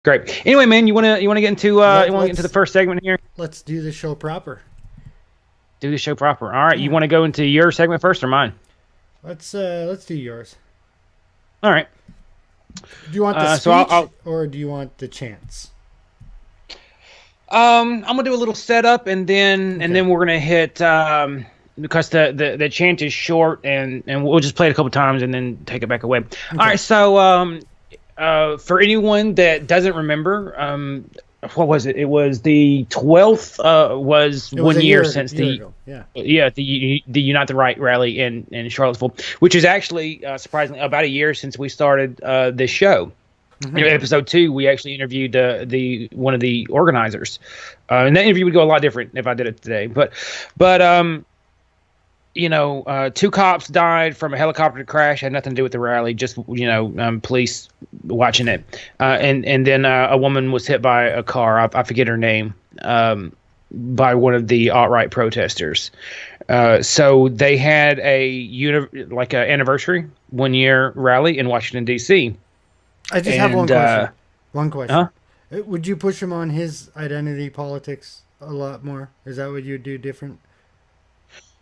Great. Anyway, man, you wanna get into the first segment here? Let's do the show proper. Do the show proper. All right. You Yeah. want to go into your segment first or mine? Let's do yours. All right. Do you want the So speech I'll or do you want the chance? I'm gonna do a little setup and Okay. then we're gonna hit because the chant is short and we'll just play it a couple times and then take it back away. All Okay. right. So for anyone that doesn't remember, what was it? It was the 12th. Was It was one a year year since year the ago. Yeah. the Unite the Right rally in Charlottesville, which is actually surprisingly about a year since we started this show. Hmm. In episode 2, we actually interviewed the one of the organizers, and that interview would go a lot different if I did it today. But two cops died from a helicopter crash. Had nothing to do with the rally. Just police watching it, and then a woman was hit by a car. I forget her name. By one of the alt-right protesters. So they had a anniversary 1 year rally in Washington D.C. I just have one and question. One question. huh? Would you push him on his identity politics a lot more? Is that what you'd do different?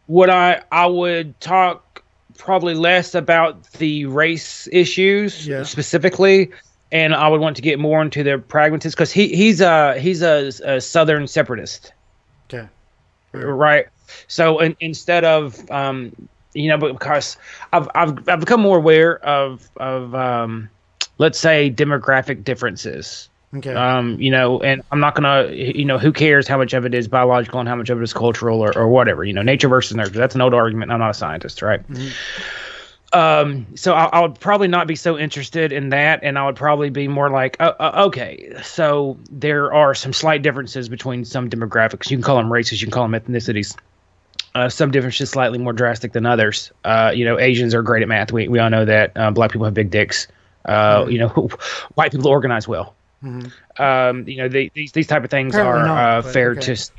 What I would talk probably less about the race issues Yeah. specifically, and I would want to get more into the pragmatists because he's a Southern separatist, Okay. All right. right? So instead of because I've become more aware of let's say demographic differences. Okay. And I'm not gonna, who cares how much of it is biological and how much of it is cultural or whatever, nature versus nurture. That's an old argument. I'm not a scientist, right? Mhm. So I would probably not be so interested in that, and I would probably be more like, okay, so there are some slight differences between some demographics. You can call them races, you can call them ethnicities. Some differences slightly more drastic than others. Asians are great at math. We all know that. Black people have big dicks. White people organize well. Mhm. These type of things Apparently are not, but fair okay. to.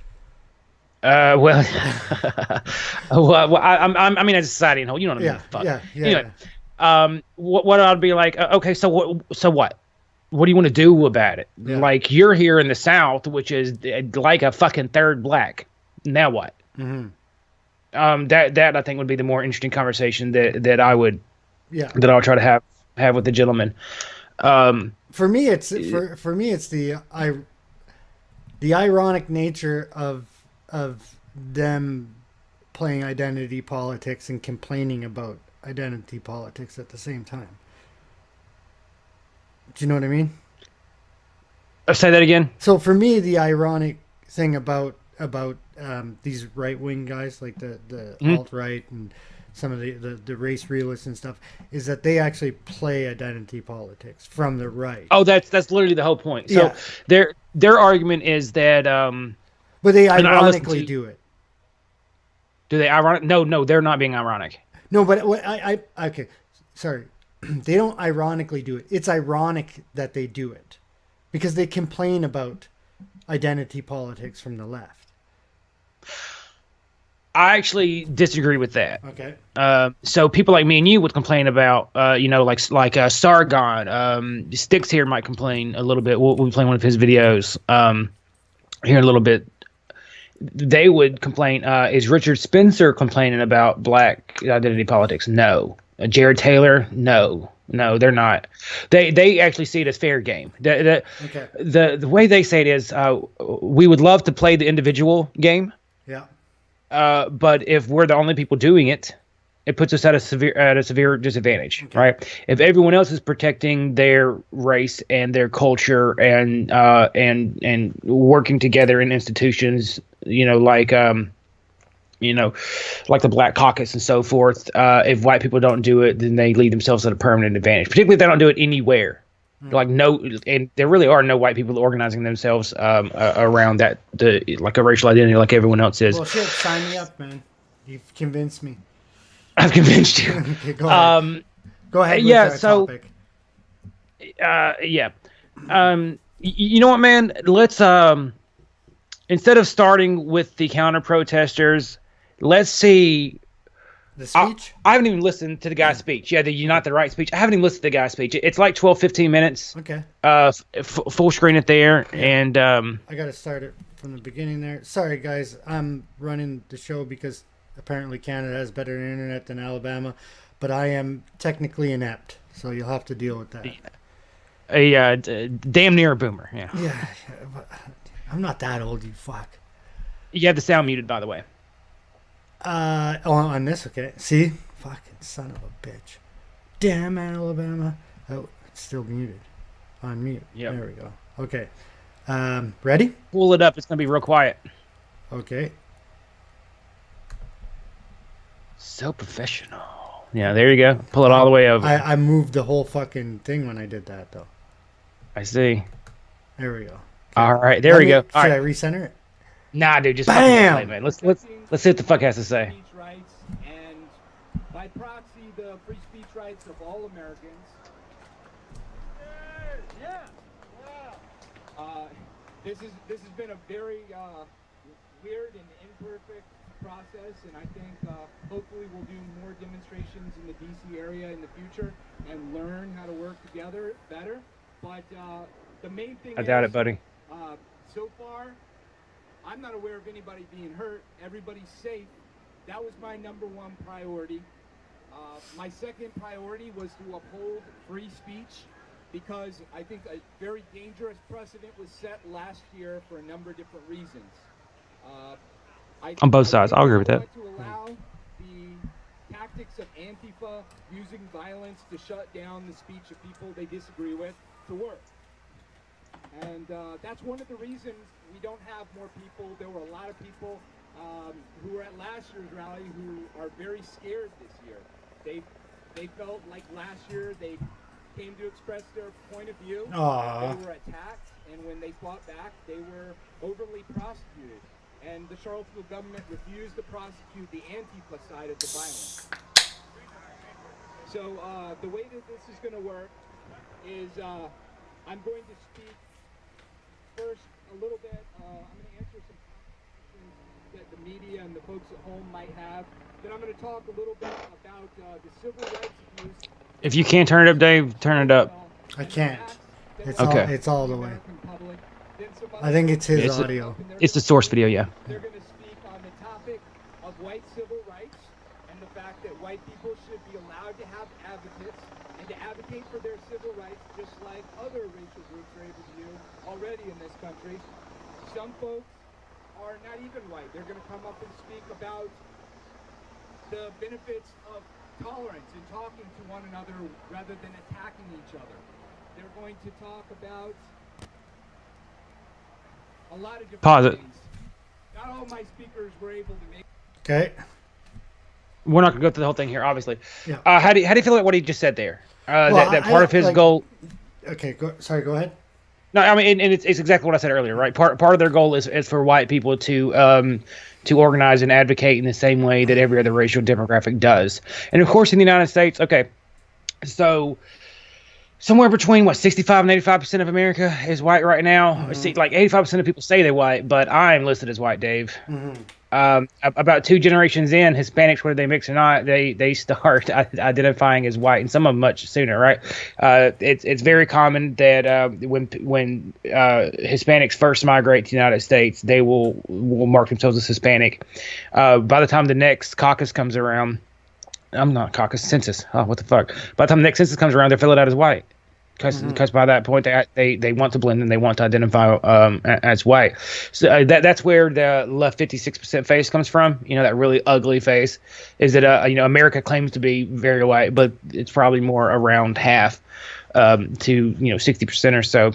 Well, I mean, as a society and whole, you know what I mean. Yeah. Fuck. Yeah. Yeah. Anyway, Yeah. what I'd be like, okay, so what? So what? What do you want to do about it? Yeah. Like you're here in the South, which is like a fucking third black. Now what? Hmm. That I think would be the more interesting conversation that I would Yeah. that I'll try to have with the gentleman. Um, For me, for me, it's the ironic nature of them playing identity politics and complaining about identity politics at the same time. Do you know what I mean? say that again. So for me, the ironic thing about these right wing guys like the Mhm. alt right and some of the race realists and stuff is that they actually play identity politics from the right. Oh, that's literally the whole point. So Yeah, their argument is that but they and I listen ironically to do it. do they ironic? No, they're not being ironic. No, but what I okay, sorry, they don't ironically do it. It's ironic that they do it because they complain about identity politics from the left. I actually disagree with that. Okay. So people like me and you would complain about, like Sargon. Sticks here might complain a little bit. We'll be playing one of his videos here in a little bit. They would complain. Is Richard Spencer complaining about black identity politics? No. Jared Taylor? No. No, they're not. They actually see it as fair game. Okay. The way they say it is, we would love to play the individual game. Yeah. But if we're the only people doing it, it puts us at a severe disadvantage, Okay. right? If everyone else is protecting their race and their culture and working together in institutions, like the Black Caucus and so forth, if white people don't do it, then they leave themselves at a permanent advantage. Particularly if they don't do it anywhere. Like and there really are no white people organizing themselves around like a racial identity like everyone else is. Well, shit, sign me up, man. You've convinced me. I've convinced you. Okay, go ahead. Go ahead with yeah, that so- topic. Yeah. You know what, man? Let's instead of starting with the counter protesters, let's see The speech? I haven't even listened to the guy's speech. Yeah, the Unite the Right speech. I haven't even listened to the guy's speech. It's like 12, 15 minutes. Okay. Full screen it there. Yeah. And I got to start it from the beginning there. Sorry, guys. I'm running the show because apparently Canada has better internet than Alabama, but I am technically inept, so you'll have to deal with that. Damn near a boomer. Yeah. Yeah. But I'm not that old, you fuck. You have the sound muted, by the way. On this, okay. See? Fucking son of a bitch. Damn Alabama. Oh, it's still muted. On mute. Yep. There we go. Okay. Ready? Pull it up. It's going to be real quiet. Okay. So professional. Yeah, there you go. Pull it all the way over. I moved the whole fucking thing when I did that, though. I see. There we go. Okay. All right, there we go. Should I recenter it? Nah, dude, just bam! Play, man. Let's see what the fuck has to say. Speech rights and by proxy the free speech rights of all Americans. Yeah. This has been a very weird and imperfect process, and I think hopefully we'll do more demonstrations in the DC area in the future and learn how to work together better. But the main thing I doubt it, buddy. So far, I'm not aware of anybody being hurt. Everybody's safe. That was my number one priority. My second priority was to uphold free speech because I think a very dangerous precedent was set last year for a number of different reasons. On both sides, I'll agree with that. To allow the tactics of Antifa using violence to shut down the speech of people they disagree with to work. And that's one of the reasons we don't have more people. There were a lot of people who were at last year's rally who are very scared this year. They felt like last year they came to express their point of view. Aww. They were attacked, and when they fought back, they were overly prosecuted. And the Charlottesville government refused to prosecute the Antifa side of the violence. So the way that this is going to work is I'm going to speak first a little bit. I'm going to answer some questions that the media and the folks at home might have. Then I'm going to talk a little bit about the civil rights abuse. If you can't turn it up, Dave, turn it up. I can't. It's okay. It's all the way. I think it's his audio. It's the source video, yeah. They're going to speak on the topic of white civil rights and the fact that white people should be allowed to have advocates and to advocate for their civil rights just like other racial groups are able to do already in this country. Some folks are not even white. They're going to come up and speak about the benefits of tolerance and talking to one another rather than attacking each other. They're going to talk about a lot of different Pause it. things. Not all my speakers were able to make. Okay. We're not gonna go through the whole thing here, obviously. Yeah. How do you feel about what he just said there? That part of his goal. Okay. Go ahead. No, I mean, and it's exactly what I said earlier, right? Part of their goal is for white people to organize and advocate in the same way that every other racial demographic does. And of course, in the United States, okay, so somewhere between 65 and 85% of America is white right now. Mm-hmm. See, like 85% of people say they're white, but I'm listed as white, Dave. Mm-hmm. About 2 generations in, Hispanics, whether they mix or not, they start identifying as white, and some of them much sooner, right? It's very common that when Hispanics first migrate to the United States, they will mark themselves as Hispanic. By the time the next caucus comes around, I'm not caucus, census. Oh, what the fuck? By the time the next census comes around, they fill it out as white. Because by that point they want to blend and they want to identify as white. So that's where the left 56% face comes from. You know, that really ugly face is that America claims to be very white, but it's probably more around half to 60% or so.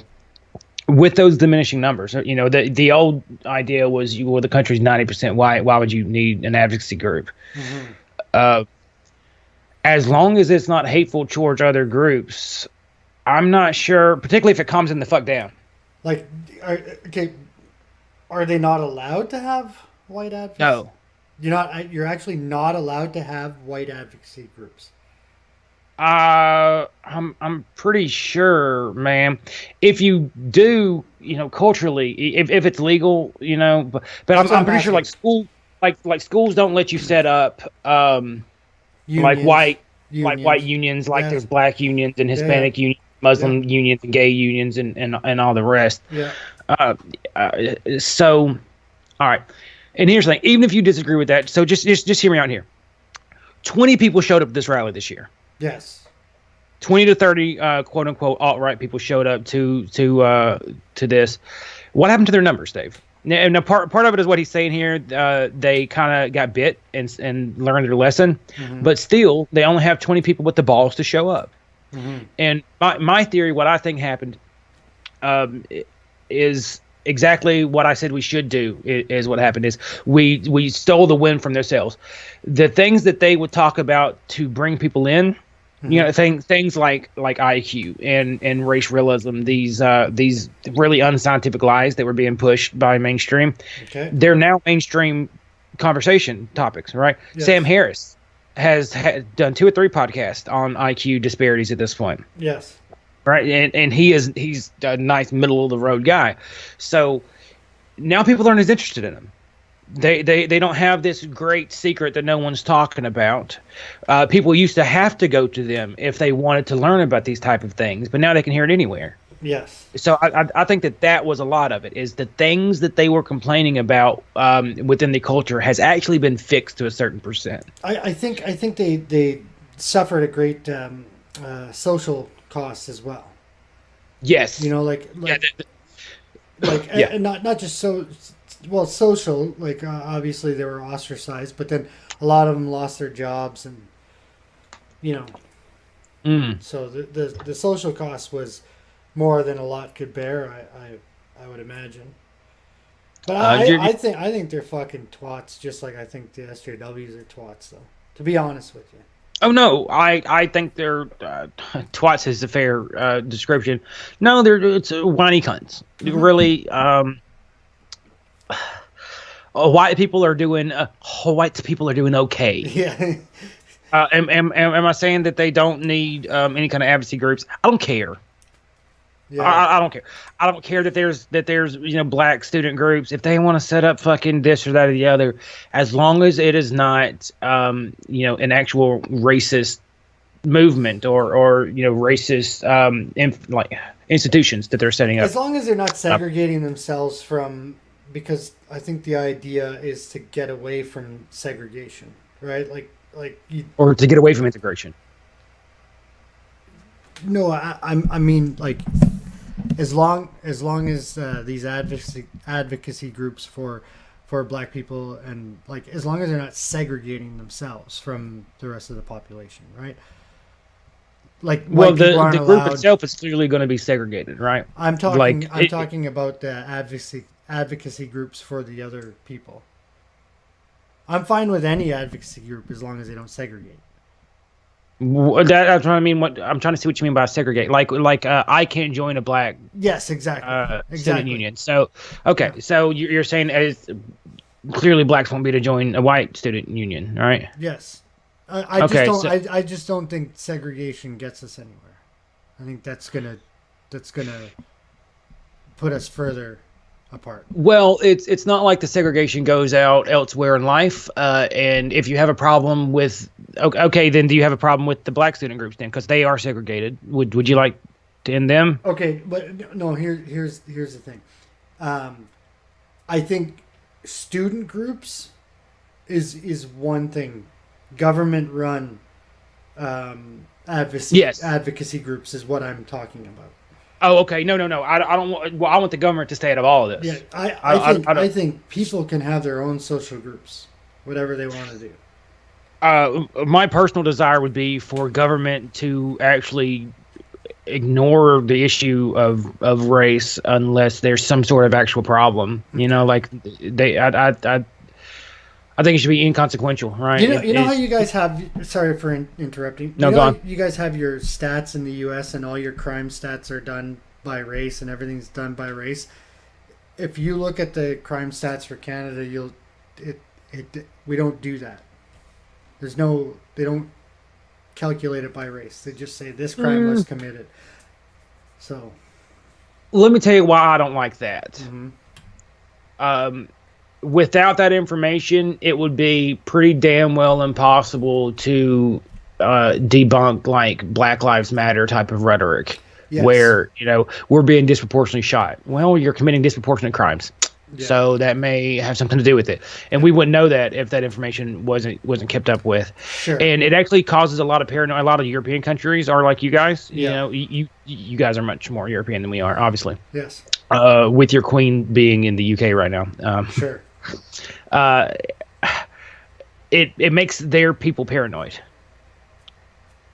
With those diminishing numbers, the old idea was the country's 90% white. Why would you need an advocacy group? As long as it's not hateful towards other groups, I'm not sure, particularly if it calms them the fuck down. Like, are they not allowed to have white advocacy? No. You're actually not allowed to have white advocacy groups. I'm pretty sure, man. If you do, culturally, if it's legal, but I'm pretty sure like schools don't let you set up like white unions. unions, like Yes. there's black unions and Yeah, Hispanic unions, Muslim unions, and gay unions, and all the rest. yeah. Uh, so, all right. And here's the thing: even if you disagree with that, so just hear me out here. 20 people showed up at this rally this year. Yes. 20 to 30 quote unquote alt-right people showed up to this. What happened to their numbers, Dave? Now part of it is what he's saying here. They kind of got bit and learned their lesson, but still they only have 20 people with the balls to show up. And my theory, what I think happened, is exactly what I said we should do. Is what happened is we stole the win from themselves. The things that they would talk about to bring people in. You know, things like IQ and race realism, these really unscientific lies that were being pushed by mainstream. Okay. They're now mainstream conversation topics, right? Yes. Sam Harris has done 2 or 3 podcasts on IQ disparities at this point. Yes. Right. And he's a nice middle of the road guy. So now people aren't as interested in him. They don't have this great secret that no one's talking about. People used to have to go to them if they wanted to learn about these type of things, but now they can hear it anywhere. Yes. So I think that was a lot of it, is the things that they were complaining about within the culture has actually been fixed to a certain percent. I think they suffered a great social cost as well. Yes. You know, like Yeah. and not just so. Well, social, like obviously they were ostracized, but then a lot of them lost their jobs, and so the social cost was more than a lot could bear. I would imagine, but I think they're fucking twats, just like I think the SJWs are twats, though. To be honest with you. Oh no, I think they're twats is a fair description. No, it's whiny cunts. Really. White people are doing okay. Yeah. Am I saying that they don't need any kind of advocacy groups? I don't care. Yeah. I don't care. I don't care that there's black student groups. If they want to set up fucking this or that or the other, as long as it is not an actual racist movement or racist like institutions that they're setting up. As long as they're not segregating themselves from. Because I think the idea is to get away from segregation, right? Or to get away from integration. No, I mean like as long as these advocacy groups for black people, and like as long as they're not segregating themselves from the rest of the population, right? Like, well, the group allowed, itself is clearly going to be segregated, right? I'm talking about the advocacy groups for the other people. I'm fine with any advocacy group as long as they don't segregate. That's what I mean. I'm trying to see what you mean by segregate. Like I can't join a black yes, exactly. student union. So okay, so you're saying as clearly blacks won't be to join a white student union, right? Yes. I just don't think segregation gets us anywhere. I think that's gonna put us further apart. Well, it's not like the segregation goes out elsewhere in life. And if you have a problem with, okay, then do you have a problem with the black student groups then? Because they are segregated. Would you like to end them? Okay, but no. Here's the thing. I think student groups is one thing. Government run advocacy groups is what I'm talking about. Oh, okay. No. I don't want. Well, I want the government to stay out of all of this. Yeah, I think people can have their own social groups, whatever they want to do. My personal desire would be for government to actually ignore the issue of race unless there's some sort of actual problem. You know, like I think it should be inconsequential, right? You know how you guys have. Sorry for interrupting. No, go on. You guys have your stats in the U.S. and all your crime stats are done by race and everything's done by race. If you look at the crime stats for Canada, we don't do that. They don't calculate it by race. They just say this crime was committed. So, let me tell you why I don't like that. Mm-hmm. without that information, it would be pretty damn well impossible to debunk like Black Lives Matter type of rhetoric, Yes. where we're being disproportionately shot. Well, you're committing disproportionate crimes. Yeah. So that may have something to do with it, and we wouldn't know that if that information wasn't kept up with. Sure. And it actually causes a lot of paranoia. A lot of European countries are like you guys. Yeah. You guys are much more European than we are, obviously. Yes. With your queen being in the UK right now. Sure. It makes their people paranoid.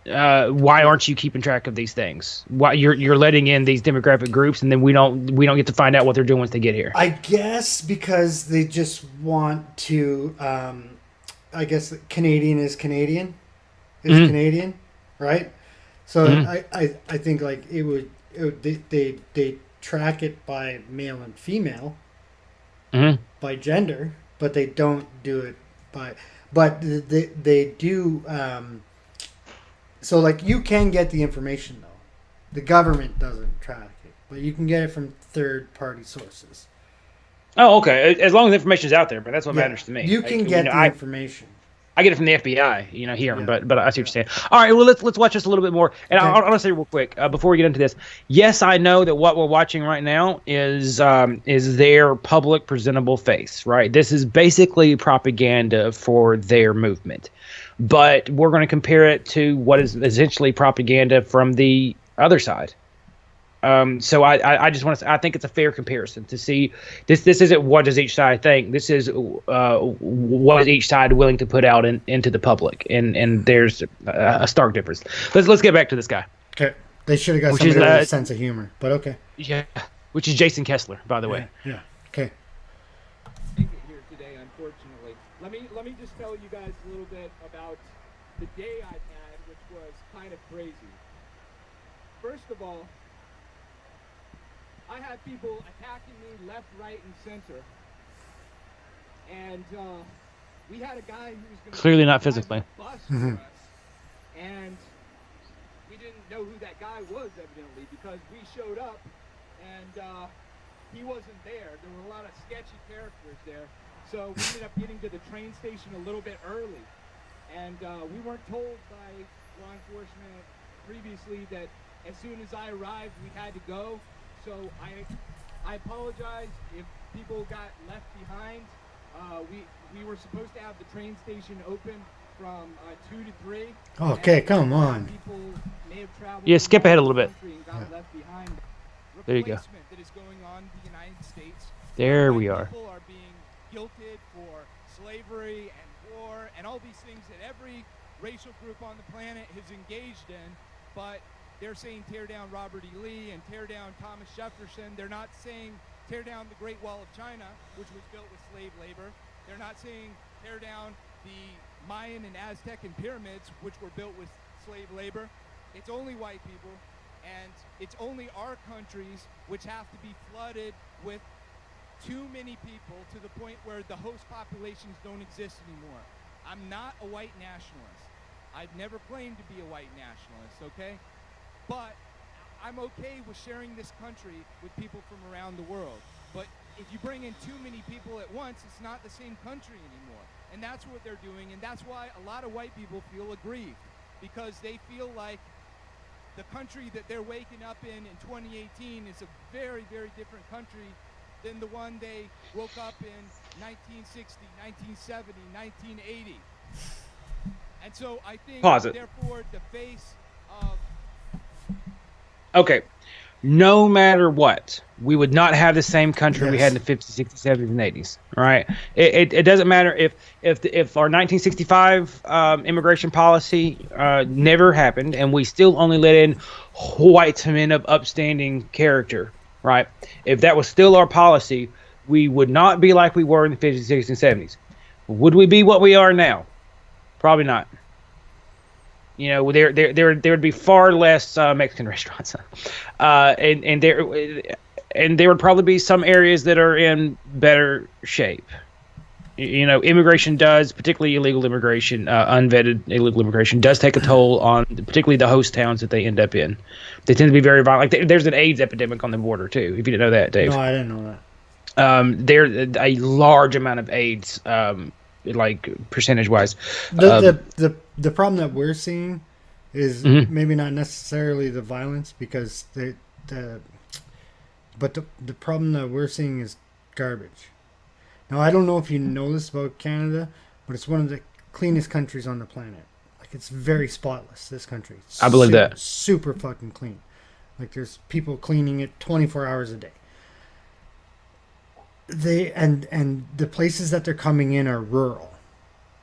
Why aren't you keeping track of these things? Why you're letting in these demographic groups, and then we don't get to find out what they're doing once they get here? I guess because they just want to. I guess Canadian is Canadian, Canadian, right? So I think like it would they track it by male and female, by gender, but they don't do it by. But they do. So, like, you can get the information, though. The government doesn't track it, but you can get it from third-party sources. Oh, okay. As long as the information is out there, but that's what matters to me. You can get the information. I get it from the FBI, here, Yeah. but I see what you're saying. All right, well, let's watch this a little bit more. And Okay. I want to say real quick before we get into this. Yes, I know that what we're watching right now is their public presentable face, right? This is basically propaganda for their movement. But we're going to compare it to what is essentially propaganda from the other side. So I just want to say, I think it's a fair comparison to see this isn't what does each side think. This is what is each side willing to put out into the public, and there's a stark difference. Let's get back to this guy. Okay, they should have got somebody with a sense of humor, but okay. Yeah, which is Jason Kessler, by the way. Yeah. Okay. Make it here today, unfortunately. Let me just tell you guys a little bit about the day I've had, which was kind of crazy. First of all, I had people attacking me left, right, and center. And we had a guy who was going to Clearly not physically. bus for us, and we didn't know who that guy was, evidently, because we showed up and he wasn't there. There were a lot of sketchy characters there. So we ended up getting to the train station a little bit early. And we weren't told by law enforcement previously that as soon as I arrived, we had to go. So I apologize if people got left behind. We were supposed to have the train station open from 2 to 3. Okay, come on. People may have traveled Yeah, skip ahead a little bit. and got left behind. There you go. Replacement that is going on in the United States. There White we are. People are being guilted for slavery and war and all these things that every racial group on the planet has engaged in, but they're saying tear down Robert E. Lee and tear down Thomas Jefferson. They're not saying tear down the Great Wall of China, which was built with slave labor. They're not saying tear down the Mayan and Aztecan pyramids, which were built with slave labor. It's only white people, and it's only our countries which have to be flooded with too many people to the point where the host populations don't exist anymore. I'm not a white nationalist. I've never claimed to be a white nationalist, okay? But I'm okay with sharing this country with people from around the world. But if you bring in too many people at once, it's not the same country anymore. And that's what they're doing, and that's why a lot of white people feel aggrieved, because they feel like the country that they're waking up in 2018 is a very, very different country than the one they woke up in 1960, 1970, 1980. And so I think, Pause it. therefore, the face of... Okay. No matter what, we would not have the same country we had in the 50s, 60s, 70s, and 80s. Right? It doesn't matter if our 1965 immigration policy never happened, and we still only let in white men of upstanding character. Right? If that was still our policy, we would not be like we were in the 50s, 60s, and 70s. Would we be what we are now? Probably not. You know, there would be far less Mexican restaurants, and there would probably be some areas that are in better shape. You know, immigration does, particularly illegal immigration, unvetted illegal immigration, does take a toll on particularly the host towns that they end up in. They tend to be very violent. Like there's an AIDS epidemic on the border too. If you didn't know that, Dave. No, I didn't know There a large amount of AIDS, like percentage wise. The problem that we're seeing is Mhm. maybe not necessarily the violence, because but the problem that we're seeing is garbage. Now, I don't know if you know this about Canada, but it's one of the cleanest countries on the planet. Like, it's very spotless, this country. I believe that. Super fucking clean. Like, there's people cleaning it 24 hours a day. And the places that they're coming in are rural,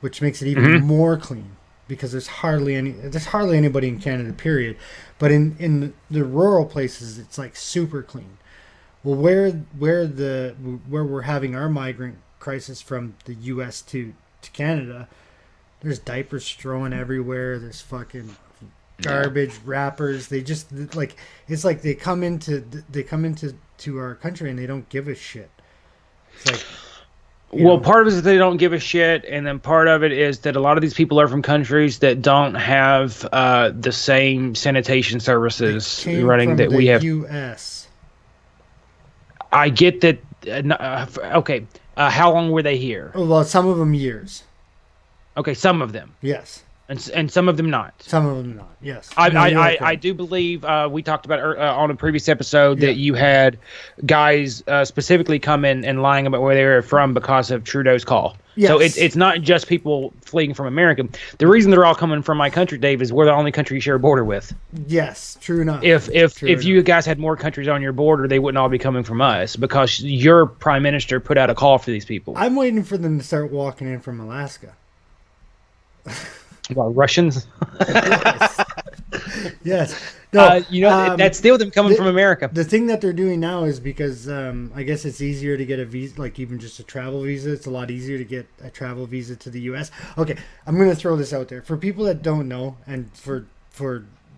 which makes it even more clean, because there's hardly anybody in Canada, period. But in the rural places, it's like super clean. Well, where we're having our migrant crisis from the U.S. to Canada, there's diapers thrown everywhere. There's fucking garbage wrappers. They just, like, it's like they come into our country and they don't give a shit. It's like, well, part of it is that they don't give a shit, and then part of it is that a lot of these people are from countries that don't have the same sanitation services running that we have. U.S. I get that. Okay, how long were they here? Oh, well, some of them years. Okay, some of them, Yes. and some of them not. Some of them not. Yes. I do believe we talked about on a previous episode that you had guys specifically come in and lying about where they were from because of Trudeau's call. Yes. So it's not just people fleeing from America. The reason they're all coming from my country, Dave, is we're the only country you share a border with. Yes, true enough. If you guys had more countries on your border, they wouldn't all be coming from us, because your prime minister put out a call for these people. I'm waiting for them to start walking in from Alaska. Well, Russians. Yes. No, that's still them coming from America. The thing that they're doing now is because I guess it's easier to get a visa, like even just a travel visa. It's a lot easier to get a travel visa to the U.S. Okay, I'm going to throw this out there. For people that don't know, and for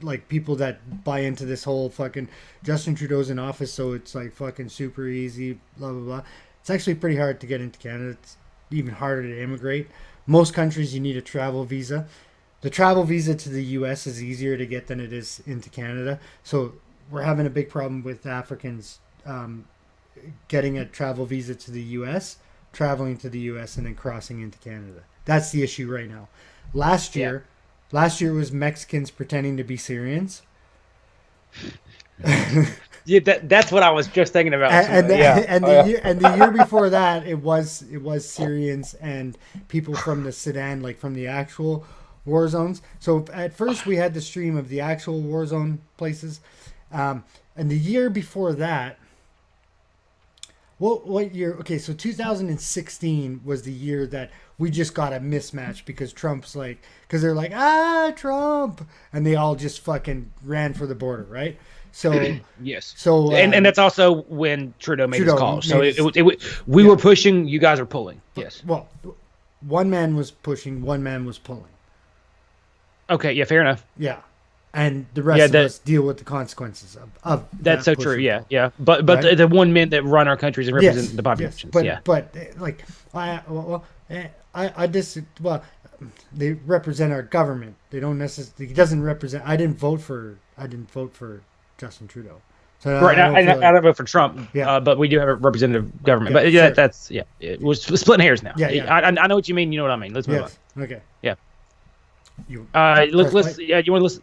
like people that buy into this whole fucking Justin Trudeau's in office, so it's like fucking super easy, blah, blah, blah. It's actually pretty hard to get into Canada. It's even harder to immigrate. Most countries, you need a travel visa. The travel visa to the U.S. is easier to get than it is into Canada. So we're having a big problem with Africans getting a travel visa to the U.S., traveling to the U.S., and then crossing into Canada. That's the issue right now. Last year was Mexicans pretending to be Syrians. Yeah, that's what I was just thinking about. The year before that, it was Syrians and people from the Sudan, like from the actual war zones. So at first we had the stream of the actual war zone places, and the year before that, what year? Okay, so 2016 was the year that we just got a mismatch, because because they're like, Trump, and they all just fucking ran for the border, right? So yes. So and that's also when Trudeau made his call. So we were pushing, you guys are pulling. Yes. Well, one man was pushing, one man was pulling. Okay. Yeah. Fair enough. Yeah, and the rest of us deal with the consequences of that's so true. Yeah. Yeah. But right? the one men that run our countries and represent the populations. Yes. But like I just they represent our government. They don't necessarily. He doesn't represent. I didn't vote for Justin Trudeau. So right. I don't vote for Trump. Yeah. But we do have a representative government. But yeah, sure. It was splitting hairs now. Yeah. I know what you mean. You know what I mean. Let's move on. Okay. Yeah. You want to listen?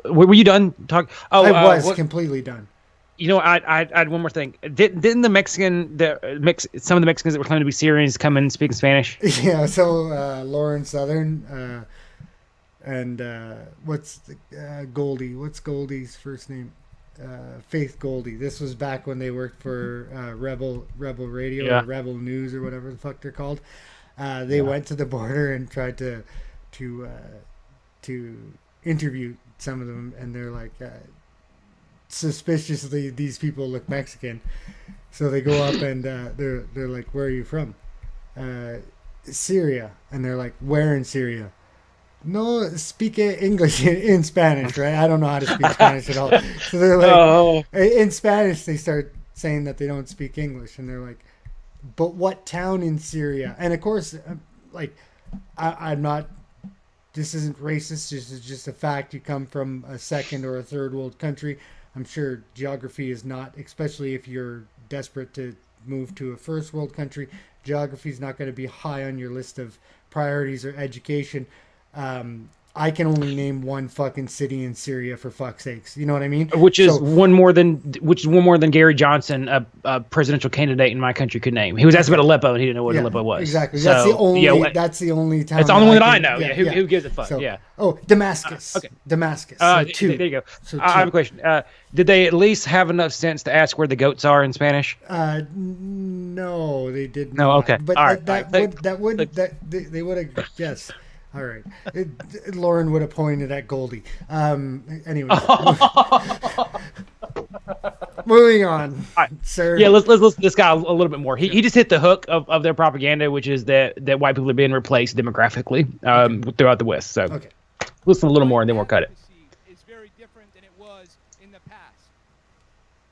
Were you done talking? Oh, I was completely done. You know, I had one more thing. Didn't some of the Mexicans that were claiming to be Syrians come in speaking Spanish? Yeah. So Lauren Southern and what's Goldie? What's Goldie's first name? Faith Goldie. This was back when they worked for Rebel Radio or Rebel News or whatever the fuck they're called. They went to the border and tried to interview some of them, and they're like, suspiciously, these people look Mexican, so they go up and they're like, where are you from? Syria. And they're like, where in Syria? No, speak English in Spanish, right? I don't know how to speak Spanish at all. So they're like, in Spanish, they start saying that they don't speak English, and they're like, but what town in Syria? And of course, like, I'm not, this isn't racist, this is just a fact. You come from a second or a third world country. I'm sure geography is not, especially if you're desperate to move to a first world country. Geography is not going to be high on your list of priorities or education. I can only name one fucking city in Syria, for fuck's sakes. You know what I mean? Which is one more than Gary Johnson, a presidential candidate in my country, could name. He was asked about Aleppo, and he didn't know what Aleppo was. Exactly. So, that's the only. yeah, that's the only town. That's the only one that I know. Yeah. Who gives a fuck? So, yeah. Oh, Damascus. Okay. Damascus. So two. There you go. So I have a question. Did they at least have enough sense to ask where the goats are in Spanish? No, they didn't. No. Okay. But all right. They would have. Yes. All right. Lauren would have pointed at Goldie. Anyway. Moving on, right. sir. Yeah, let's listen to this guy a little bit more. He just hit the hook of their propaganda, which is that white people are being replaced demographically throughout the West. So listen a little more, and then we'll cut it. Is very different than it was in the past.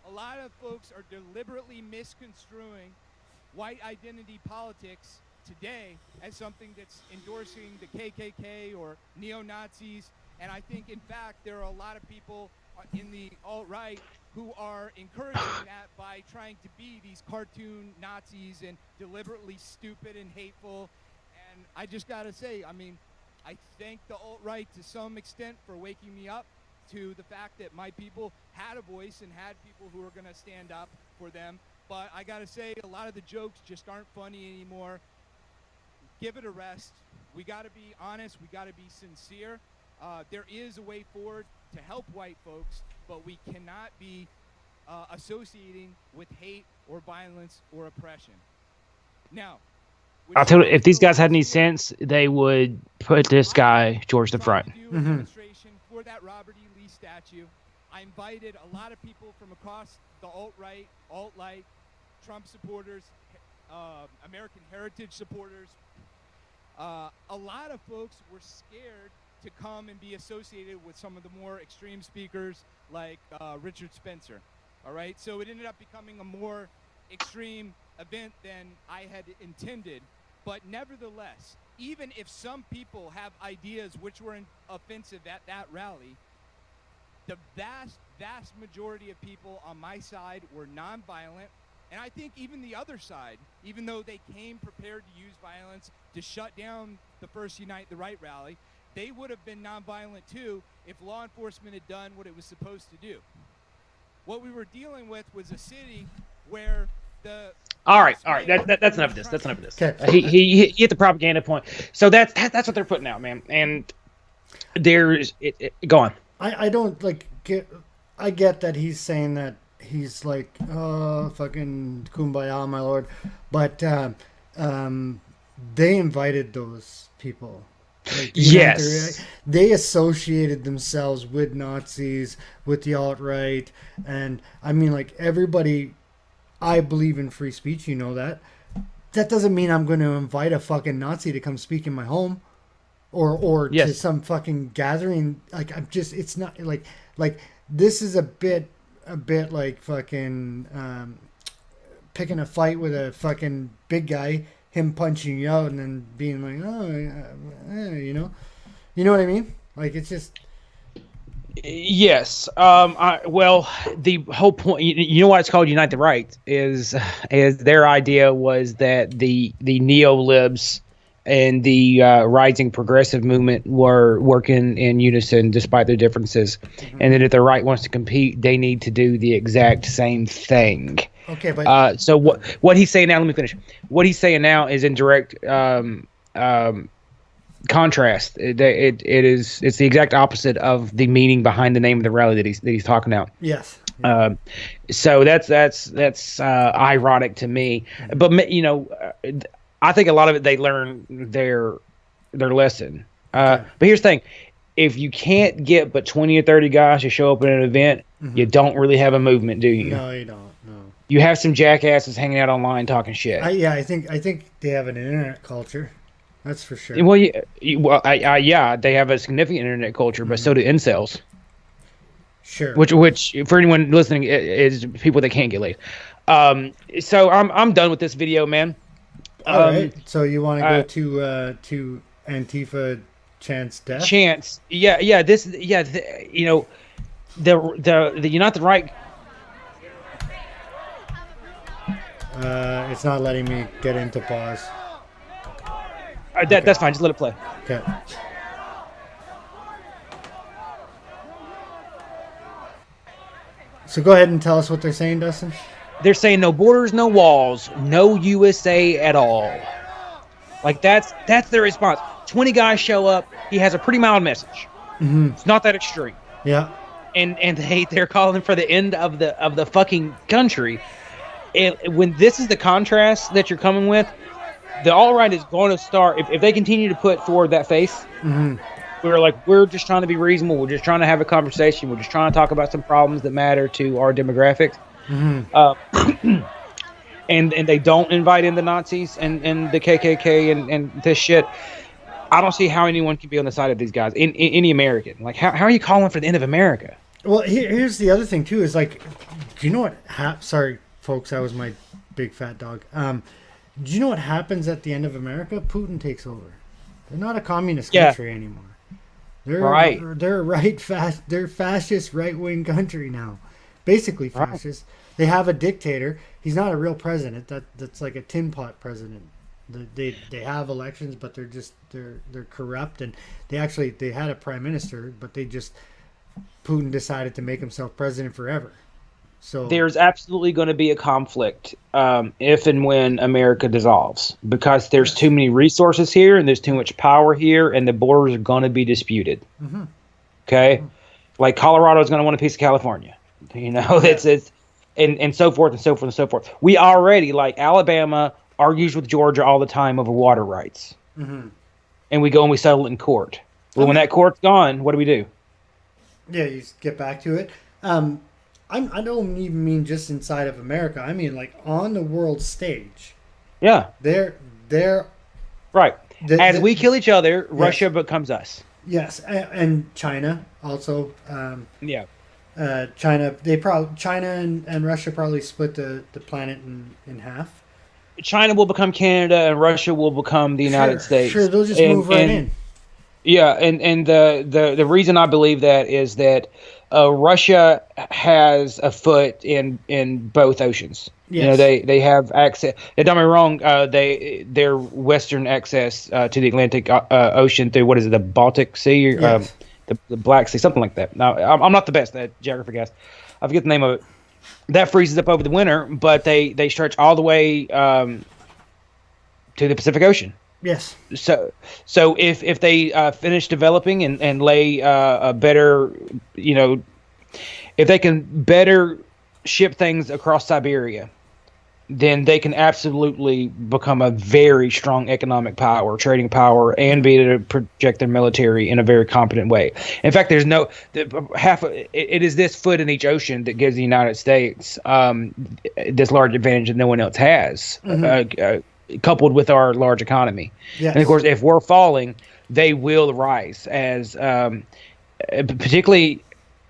A lot of folks are deliberately misconstruing white identity politics today as something that's endorsing the KKK or neo-Nazis, and I think in fact there are a lot of people in the alt-right who are encouraging that by trying to be these cartoon Nazis and deliberately stupid and hateful. And I just gotta say, I mean, I thank the alt-right to some extent for waking me up to the fact that my people had a voice and had people who were gonna stand up for them. But I gotta say, a lot of the jokes just aren't funny anymore. Give it a rest. We got to be honest. We got to be sincere. There is a way forward to help white folks, but we cannot be associating with hate or violence or oppression. Now, I'll tell you, if these guys had any sense, they would put this guy George the front. Do a demonstration for that Robert E. Lee statue. I invited a lot of people from across the alt-right, alt-light, Trump supporters, American heritage supporters. A lot of folks were scared to come and be associated with some of the more extreme speakers like Richard Spencer. All right, so it ended up becoming a more extreme event than I had intended. But nevertheless, even if some people have ideas which were offensive at that rally, the vast majority of people on my side were nonviolent. And I think even the other side, even though they came prepared to use violence to shut down the first Unite the Right rally, they would have been nonviolent too if law enforcement had done what it was supposed to do. What we were dealing with was a city where the... All right. That's enough of this. That's enough of this. Okay. He hit the propaganda point. So that's what they're putting out, man. And there's... Go on. I don't, get... I get that he's saying that he's like, oh, fucking kumbaya, my lord. But they invited those people. Yes. They associated themselves with Nazis, with the alt-right. And, I mean, everybody... I believe in free speech, you know that. That doesn't mean I'm going to invite a fucking Nazi to come speak in my home. Or yes. to some fucking gathering. It's not, this is a bit like fucking picking a fight with a fucking big guy, him punching you out and then being like, you know what I mean? It's just. Yes. Well, the whole point, you know why it's called Unite the Right is their idea was that the neo-libs and the rising progressive movement were working in unison despite their differences. Mm-hmm. And that if the right wants to compete, they need to do the exact same thing. Okay, but so what he's saying now, let me finish. What he's saying now is in direct contrast. It's the exact opposite of the meaning behind the name of the rally that he's talking about. Yes. So that's ironic to me. But I think a lot of it they learn their lesson. Okay. But here's the thing: if you can't get but 20 or 30 guys to show up at an event, mm-hmm. you don't really have a movement, do you? No, you don't. No. You have some jackasses hanging out online talking shit. I think they have an internet culture. That's for sure. Well, yeah, they have a significant internet culture, but so do incels. Sure. Which for anyone listening is people that can't get laid. So I'm done with this video, man. All right. So you want to go to Antifa Chance death? Chance. Yeah. The Unite the Right. It's not letting me get into pause. That's fine. Just let it play. Okay. So go ahead and tell us what they're saying, Dustin. They're saying no borders, no walls, no USA at all. Like that's their response. 20 guys show up. He has a pretty mild message. Mm-hmm. It's not that extreme. Yeah. And they're calling for the end of the fucking country. And when this is the contrast that you're coming with, the alt-right is going to start, if they continue to put forward that face, Mm-hmm. we're just trying to be reasonable, we're just trying to have a conversation, we're just trying to talk about some problems that matter to our demographics. Mm-hmm. And they don't invite in the Nazis and the KKK and this shit. I don't see how anyone can be on the side of these guys, in any American. Like, how are you calling for the end of America? Well, here's the other thing, too, is like, do you know what sorry, folks, that was my big fat dog. Do you know what happens at the end of America? Putin takes over. They're not a communist country anymore. They're Right. They're fascist right-wing country now. Basically fascist. Right. They have a dictator. He's not a real president. That's like a tin pot president. They have elections, but they're corrupt, and they had a prime minister, but Putin decided to make himself president forever. So there's absolutely going to be a conflict if and when America dissolves, because there's too many resources here and there's too much power here, and the borders are going to be disputed. Mm-hmm. Okay, Mm-hmm. Like Colorado is going to want a piece of California, it's and so forth and so forth and so forth. We already, like Alabama argues with Georgia all the time over water rights, mm-hmm. and we go and we settle it in court. Well, when that court's gone, what do? Yeah, you get back to it. I don't even mean just inside of America. I mean, like, on the world stage. Yeah. They're right. As we kill each other, yes. Russia becomes us. Yes, and China also. Yeah. China and Russia probably split the planet in half. China will become Canada, and Russia will become the United States. Sure, they'll just move right in. Yeah, and the reason I believe that is that Russia has a foot in both oceans. Yes. They have access. Don't get me wrong. Their western access to the Atlantic Ocean through the Baltic Sea, or, yes. the Black Sea, something like that. Now, I'm not the best at geography, guys. I forget the name of it. That freezes up over the winter, but they stretch all the way to the Pacific Ocean. Yes. So if they finish developing and lay a better, if they can better ship things across Siberia, then they can absolutely become a very strong economic power, trading power, and be able to project their military in a very competent way. In fact, it is this foot in each ocean that gives the United States this large advantage that no one else has. Mm-hmm. Coupled with our large economy. Yes. And of course, if we're falling, they will rise, as particularly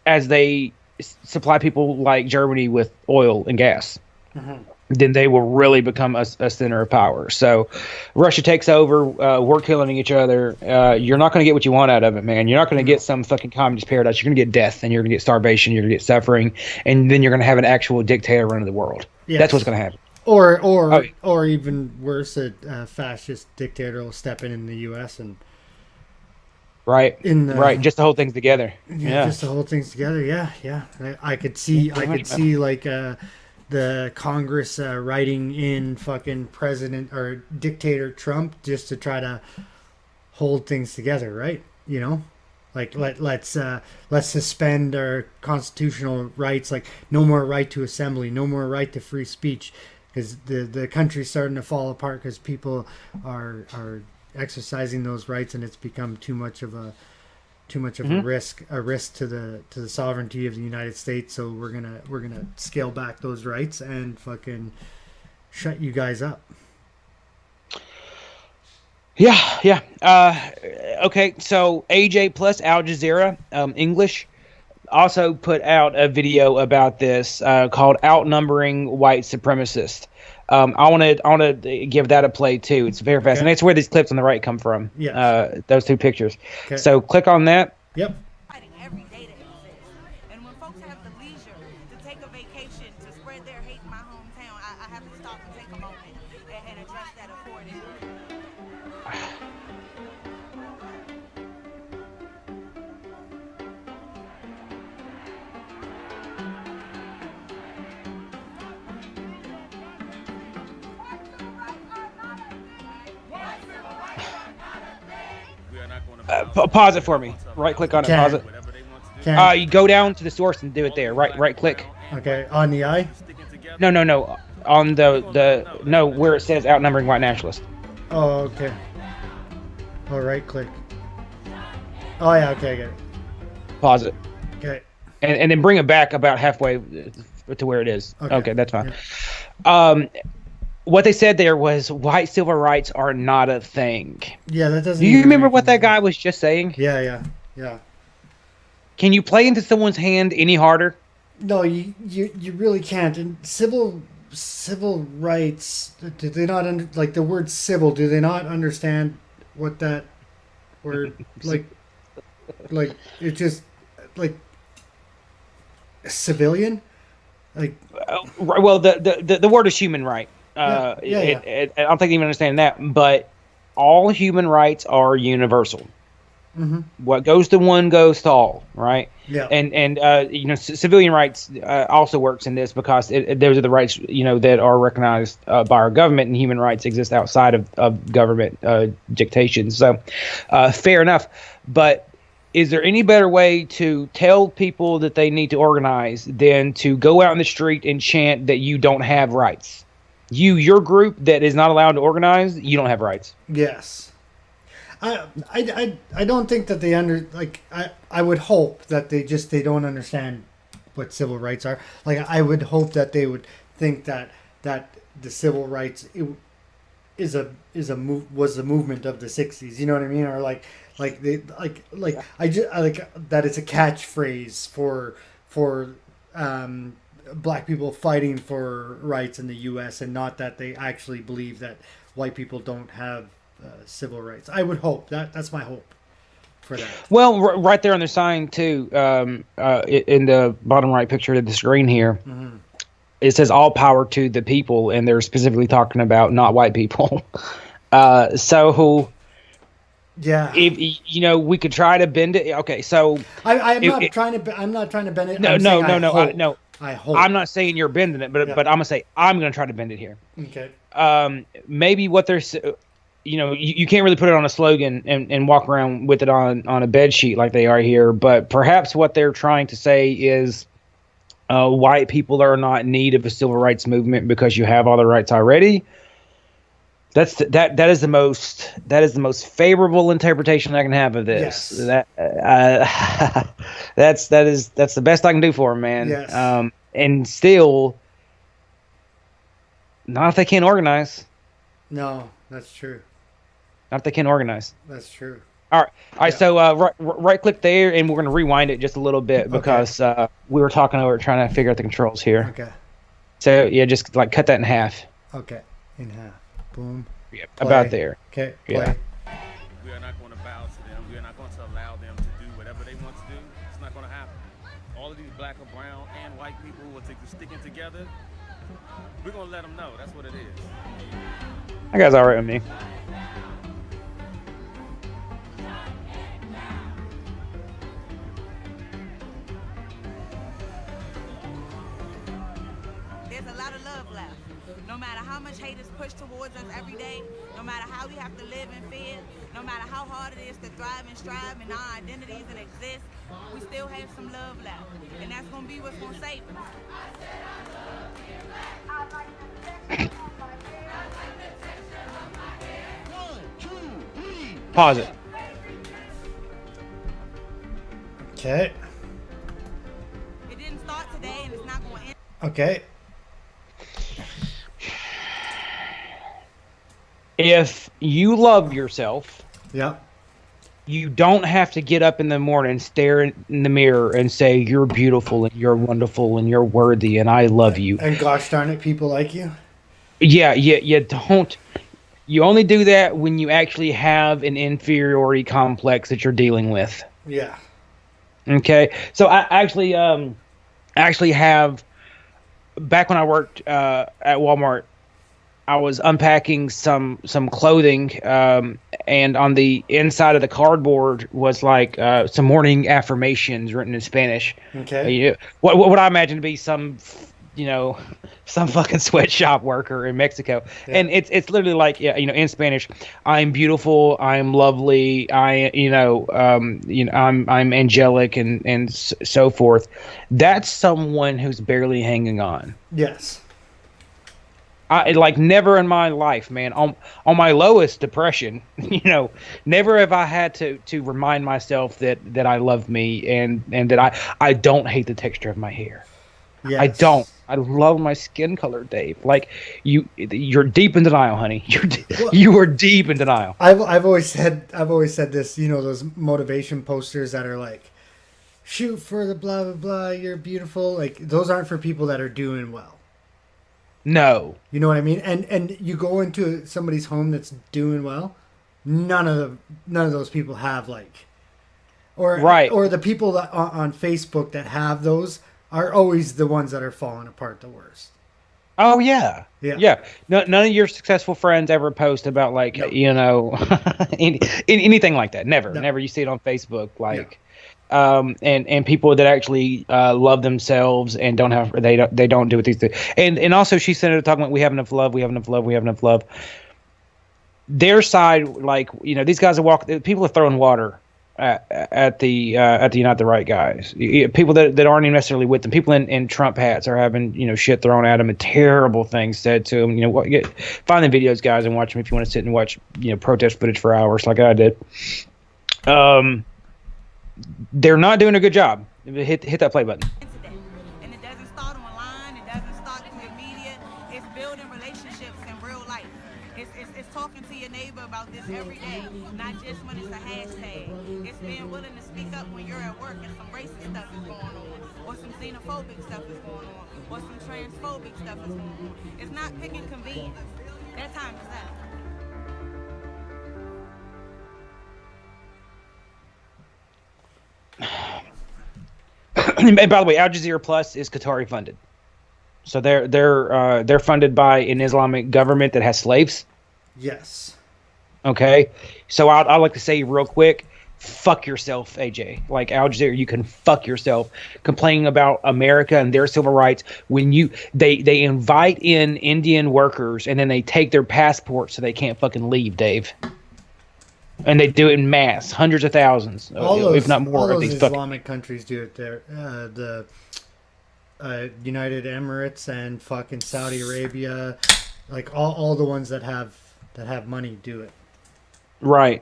as they supply people like Germany with oil and gas. Mm-hmm. Then they will really become a center of power. So Russia takes over, we're killing each other. You're not going to get what you want out of it, man. You're not going to get some fucking communist paradise. You're going to get death, and you're going to get starvation, you're going to get suffering, and then you're going to have an actual dictator running the world. Yes. That's what's going to happen. Or even worse, a fascist dictator will step in the U.S. and just to hold things together. Yeah, just to hold things together. Yeah. I could see like the Congress writing in fucking president or dictator Trump just to try to hold things together, right? Like let's suspend our constitutional rights, like no more right to assembly, no more right to free speech. Because the country's starting to fall apart because people are exercising those rights, and it's become too much of a mm-hmm. a risk to the sovereignty of the United States. So we're gonna scale back those rights and fucking shut you guys up. Yeah. Okay, so AJ plus Al Jazeera English also put out a video about this called "Outnumbering White Supremacists." I want to give that a play too. It's very fast, and that's where these clips on the right come from. Yeah, those two pictures. Okay. So click on that. Yep. Every day to exist. And when folks have the leisure to take a vacation to spread their hate in my hometown, I have to stop and take moment and address that accordingly. Pause it for me. Right click on it. Pause it. You go down to the source and do it there. Right click. Okay, on the eye. No. On the where it says outnumbering white nationalists. Oh, okay. Oh, right click. Oh yeah, okay, I get it. Pause it. Okay. And then bring it back about halfway to where it is. Okay, that's fine. Yeah. What they said there was white civil rights are not a thing. Yeah, that doesn't. Do you remember what that guy was just saying? Yeah. Can you play into someone's hand any harder? No, you really can't. And civil rights, do they not like the word civil? Do they not understand what that word like it's just like civilian, like. Well, the word is human right. Yeah. I don't think they even understand that, but all human rights are universal. Mm-hmm. What goes to one goes to all, right? Yeah. And civilian rights also works in this because those are the rights that are recognized by our government, and human rights exist outside of government dictation. So, fair enough. But is there any better way to tell people that they need to organize than to go out in the street and chant that you don't have rights? Your group that is not allowed to organize, you don't have rights. Yes. I don't think that they I would hope that they don't understand what civil rights are. Like, I would hope that they would think that the civil rights was a movement of the 60s, you know what I mean? Or like that it's a catchphrase for black people fighting for rights in the US, and not that they actually believe that white people don't have civil rights. I would hope that's my hope for that. Well, right there on the sign too, in the bottom right picture of the screen here, mm-hmm. It says "all power to the people," and they're specifically talking about not white people. So, yeah, if we could try to bend it. Okay, so I'm not trying to bend it. No. I hope. I'm not saying you're bending it, but I'm gonna say I'm gonna try to bend it here. Okay. Maybe what there's. You can't really put it on a slogan and walk around with it on a bed sheet like they are here, but perhaps what they're trying to say is white people are not in need of a civil rights movement because you have all the rights already. That is the most favorable interpretation I can have of this. Yes. That's the best I can do for them, man. Yes. And still, not if they can't organize. No, that's true. Not if they can't organize. That's true. All right. Yeah. So right click there, and we're going to rewind it just a little bit because we were talking over trying to figure out the controls here. Okay. So yeah, just like cut that in half. Okay, in half. Boom. Yeah, about there. Okay. Play. Yeah. We are not going to bow to them. We are not going to allow them to do whatever they want to do. It's not going to happen. All of these black or brown and white people who are sticking together, we're going to let them know. That's what it is. That guy's all right with me. There's a lot of love left. No matter how much hate is pushed towards us every day, no matter how we have to live in fear, no matter how hard it is to thrive and strive in our identities and exist, we still have some love left. And that's going to be what's going to save us. Pause it. Okay. It didn't start today, and it's not going to end. Okay. If you love yourself, Yep. you don't have to get up in the morning, stare in the mirror, and say you're beautiful and you're wonderful and you're worthy and I love you. And gosh darn it, people like you. Yeah, you don't. You only do that when you actually have an inferiority complex that you're dealing with. Yeah. Okay, so I actually have. Back when I worked at Walmart, I was unpacking some clothing, and on the inside of the cardboard was like some morning affirmations written in Spanish. Okay. What I imagine to be some, some fucking sweatshop worker in Mexico, Yeah. and it's literally like, in Spanish, I'm beautiful, I'm lovely, I'm angelic, and so forth. That's someone who's barely hanging on. Yes. I like never in my life, man, on my lowest depression, never have I had to remind myself that I love me and that I don't hate the texture of my hair. Yes. I don't. I love my skin color, Dave. Like you're deep in denial, honey. You are deep in denial. I've always said this. Those motivation posters that are like, shoot for the blah blah blah. You're beautiful. Like those aren't for people that are doing well. No. You know what I mean? And you go into somebody's home that's doing well. None of those people have or the people that on Facebook that have those are always the ones that are falling apart the worst. Oh yeah. Yeah. No, none of your successful friends ever post about anything like that. Never. You see it on Facebook, and people that actually love themselves and don't have they don't do what these do. And also she said talking about we have enough love. Their side, these guys people are throwing water at the Unite the Right guys. People that aren't even necessarily with them. People in Trump hats are having shit thrown at them and terrible things said to them. Find the videos, guys, and watch them if you want to sit and watch protest footage for hours like I did. They're not doing a good job. Hit that play button. And it doesn't start online. It doesn't start through the media. It's building relationships in real life. It's talking to your neighbor about this every day, not just when it's a hashtag. It's being willing to speak up when you're at work and some racist stuff is going on, or some xenophobic stuff is going on, or some transphobic stuff is going on. It's not picking convenience. That time is out. And by the way, Al Jazeera Plus is Qatari funded, so they're funded by an Islamic government that has slaves. Yes. Okay, so I'd like to say real quick, fuck yourself, AJ. Like Al Jazeera, you can fuck yourself complaining about America and their civil rights when they invite in Indian workers and then they take their passports so they can't fucking leave, Dave. And they do it in mass, hundreds of thousands, if not more, of these Islamic countries do it there. The United Emirates and fucking Saudi Arabia, like all the ones that have money do it. Right.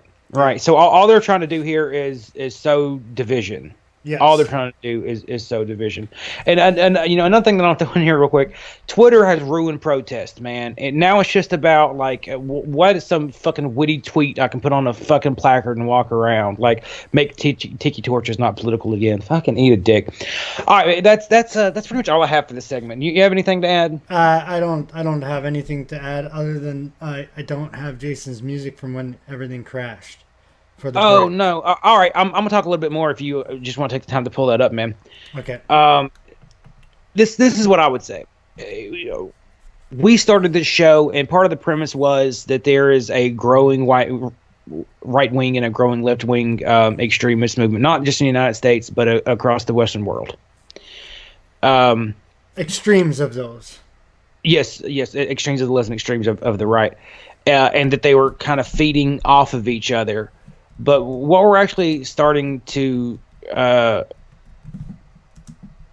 So all they're trying to do here is sow division. Yes. All they're trying to do is sow division. And another thing that I'll throw in here real quick, Twitter has ruined protest, man. And now it's just about what is some fucking witty tweet I can put on a fucking placard and walk around, make tiki torches not political again. Fucking eat a dick. All right, that's pretty much all I have for this segment. You have anything to add? I don't have anything to add other than I don't have Jason's music from when everything crashed. Oh no! All right, I'm gonna talk a little bit more if you just want to take the time to pull that up, man. Okay. This is what I would say. We started this show, and part of the premise was that there is a growing right wing and a growing left wing extremist movement, not just in the United States, but across the Western world. Extremes of those. Yes, extremes of the left and extremes of the right, and that they were kind of feeding off of each other. But what we're actually starting to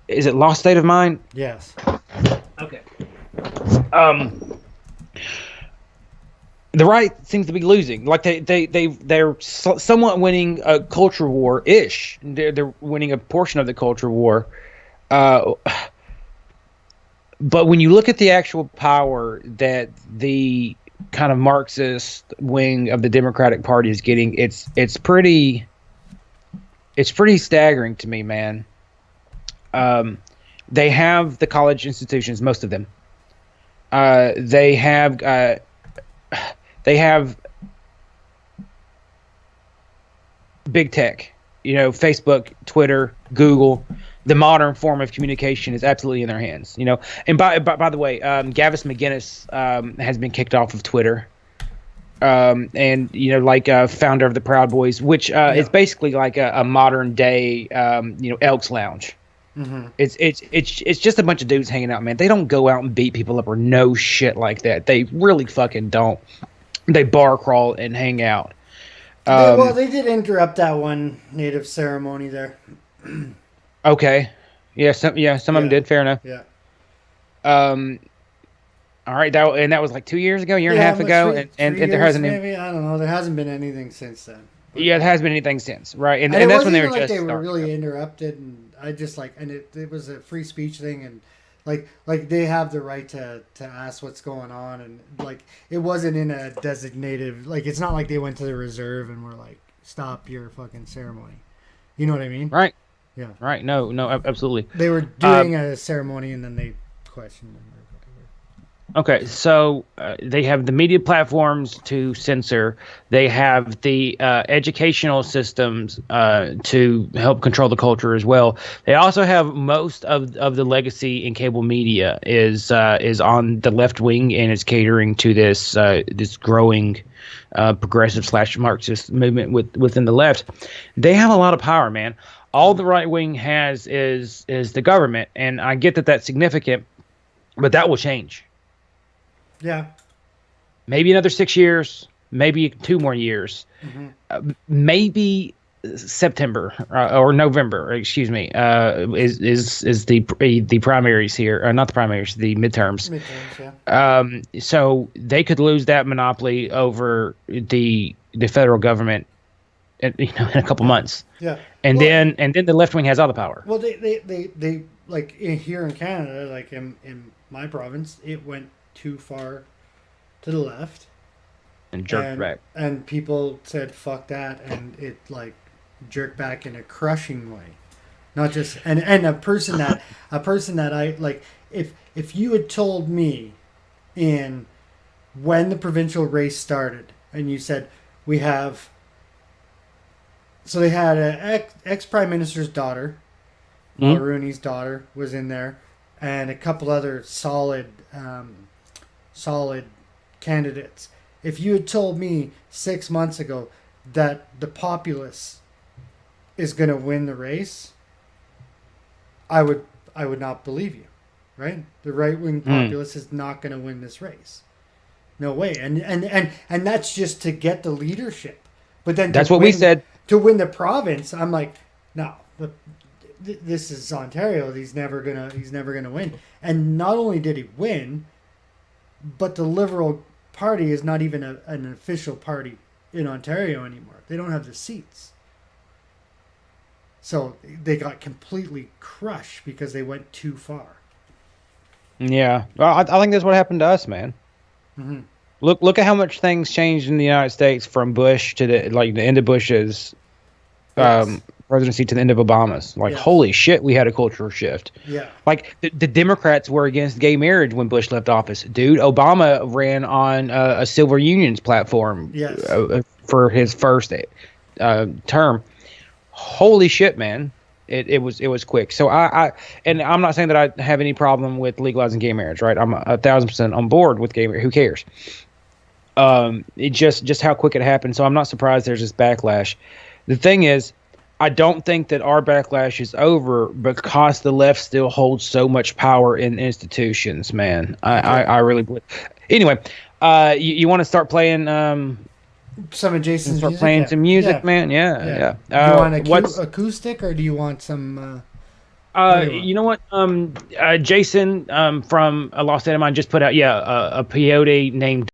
is it lost state of mind? Yes. Okay. The right seems to be losing. Like they're somewhat winning a culture war ish. They're winning a portion of the culture war. But when you look at the actual power that the kind of Marxist wing of the Democratic Party is getting, it's pretty staggering to me, man. They have the college institutions, most of them. They have big tech, Facebook, Twitter, Google. the modern form of communication is absolutely in their hands. You know, and by the way, Gavis McGinnis has been kicked off of Twitter. And you know, like founder of the Proud Boys, which is basically like a modern day, you know, Elks Lounge. Mm-hmm. It's just a bunch of dudes hanging out, man. They don't go out and beat people up or no shit like that. They really fucking don't. They bar crawl and hang out. Well, they did interrupt that one native ceremony there. Okay, some of them did. Fair enough. Yeah. All right, that was like 2 years ago, year and a half ago, and there hasn't maybe I don't know. There hasn't been anything since then. But, yeah, there hasn't been anything since, right? And it that's when they were like just they were really interrupted, and I just like, and it was a free speech thing, and like they have the right to ask what's going on, and like it wasn't in a designated, like it's not like they went to the reserve and were like, stop your fucking ceremony. You know what I mean? Right. Yeah. Right. No, absolutely. They were doing a ceremony, and then they questioned them. Okay, so they have the media platforms to censor. They have the educational systems to help control the culture as well. They also have most of the legacy in cable media is on the left wing and is catering to this this growing progressive / Marxist movement within the left. They have a lot of power, man. All the right wing has is the government, and I get that that's significant, but that will change. Yeah. Maybe another 6 years, maybe 2 more years, maybe September or November. Excuse me. Is the primaries here? Not the primaries, the midterms. Yeah. So they could lose that monopoly over the federal government, in a couple months. Yeah. And then the left wing has all the power. Well, they like here in Canada, like in my province, it went too far to the left and jerked back, and people said fuck that, and it like jerked back in a crushing way. Not just and a person that I like, if you had told me in when the provincial race started and you said we have, so they had a ex prime minister's daughter, Mulroney's daughter was in there, and a couple other solid candidates. If you had told me 6 months ago that the populace is going to win the race, I would not believe you, right? The right wing populace is not going to win this race. No way. And that's just to get the leadership. But then that's what we said. To win the province, I'm like, no. This is Ontario. He's never gonna win. And not only did he win, but the Liberal Party is not even an official party in Ontario anymore. They don't have the seats. So they got completely crushed because they went too far. Yeah. Well, I think that's what happened to us, man. Mm-hmm. Look at how much things changed in the United States from Bush to the end of Bush's presidency to the end of Obama's. Like, holy shit, we had a cultural shift. Yeah. Like, the Democrats were against gay marriage when Bush left office. Dude, Obama ran on a civil unions platform for his first term. Holy shit, man. It was quick. So and I'm not saying that I have any problem with legalizing gay marriage, right? I'm 1,000% on board with gay marriage. Who cares? It just how quick it happened. So I'm not surprised there's this backlash. The thing is, I don't think that our backlash is over because the left still holds so much power in institutions, man. I really believe. Anyway, you want to start playing some of Jason's start music? Playing some music, man? Yeah. Do you want acoustic or do you want some... you know what? Jason from A Lost State of Mind just put out, a peyote named